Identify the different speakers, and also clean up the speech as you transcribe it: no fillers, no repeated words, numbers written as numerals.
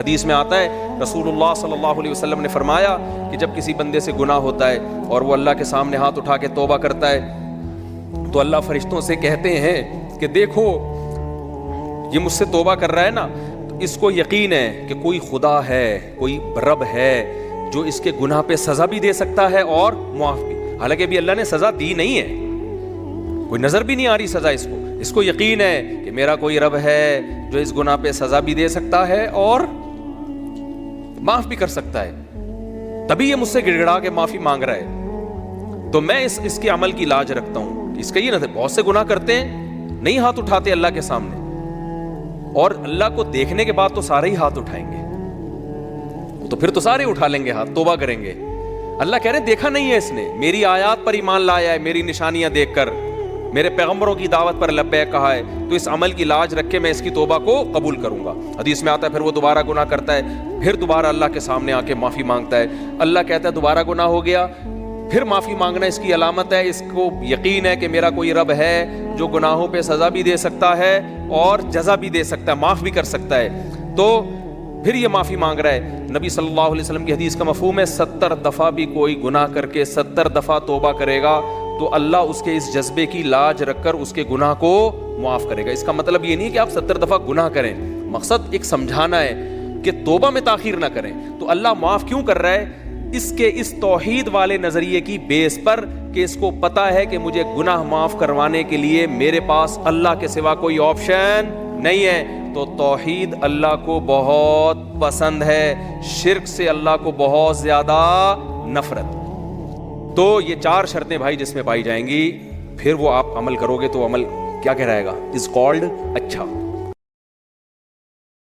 Speaker 1: حدیث میں آتا ہے رسول اللہ صلی اللہ علیہ وسلم نے فرمایا کہ جب کسی بندے سے گناہ ہوتا ہے اور وہ اللہ کے سامنے ہاتھ اٹھا کے توبہ کرتا ہے تو اللہ فرشتوں سے کہتے ہیں کہ دیکھو یہ مجھ سے توبہ کر رہا ہے نا، تو اس کو یقین ہے کہ کوئی خدا ہے، کوئی رب ہے جو اس کے گناہ پہ سزا بھی دے سکتا ہے اور معاف بھی۔ حالانکہ ابھی اللہ نے سزا دی نہیں ہے، کوئی نظر بھی نہیں آ رہی سزا اس کو یقین ہے کہ میرا کوئی رب ہے جو اس گناہ پہ سزا بھی دے سکتا ہے اور معاف بھی کر سکتا ہے، تبھی یہ مجھ سے گڑ گڑا کے معافی مانگ رہا ہے۔ تو میں اس کے عمل کی لاج رکھتا ہوں۔ اس کا یہ نہ، بہت سے گناہ کرتے ہیں، نہیں ہاتھ اٹھاتے اللہ کے سامنے، اور اللہ کو دیکھنے کے بعد تو سارے ہی ہاتھ اٹھائیں گے، تو پھر تو سارے اٹھا لیں گے ہاتھ، توبہ کریں گے۔ اللہ کہہ رہے ہیں دیکھا نہیں ہے اس نے، میری آیات پر ایمان لایا ہے، میری نشانیاں دیکھ کر، میرے پیغمبروں کی دعوت پر لبیک کہا ہے، تو اس عمل کی لاج رکھ کے میں اس کی توبہ کو قبول کروں گا۔ حدیث میں آتا ہے پھر وہ دوبارہ گناہ کرتا ہے، پھر دوبارہ اللہ کے سامنے آ کے معافی مانگتا ہے۔ اللہ کہتا ہے دوبارہ گناہ ہو گیا، پھر معافی مانگنا اس کی علامت ہے، اس کو یقین ہے کہ میرا کوئی رب ہے جو گناہوں پہ سزا بھی دے سکتا ہے اور جزا بھی دے سکتا ہے، معاف بھی کر سکتا ہے۔ تو پھر یہ معافی مانگ رہا ہے۔ نبی صلی اللہ علیہ وسلم کی حدیث کا مفہوم ہے 70 دفعہ بھی کوئی گناہ کر کے 70 دفعہ توبہ کرے گا تو اللہ اس کے اس جذبے کی لاج رکھ کر اس کے گناہ کو معاف کرے گا۔ اس کا مطلب یہ نہیں کہ آپ 70 دفعہ گناہ کریں، مقصد ایک سمجھانا ہے کہ توبہ میں تاخیر نہ کریں۔ تو اللہ معاف کیوں کر رہا ہے؟ اس کے اس توحید والے نظریے کی بیس پر کہ اس کو پتا ہے کہ مجھے گناہ معاف کروانے کے لیے میرے پاس اللہ کے سوا کوئی آپشن نہیں ہے۔ تو توحید اللہ کو بہت پسند ہے، شرک سے اللہ کو بہت زیادہ نفرت۔ تو یہ 4 شرطیں بھائی جس میں پائی جائیں گی، پھر وہ آپ عمل کرو گے تو عمل کیا کہہ رہے گا؟ از کالڈ اچھا۔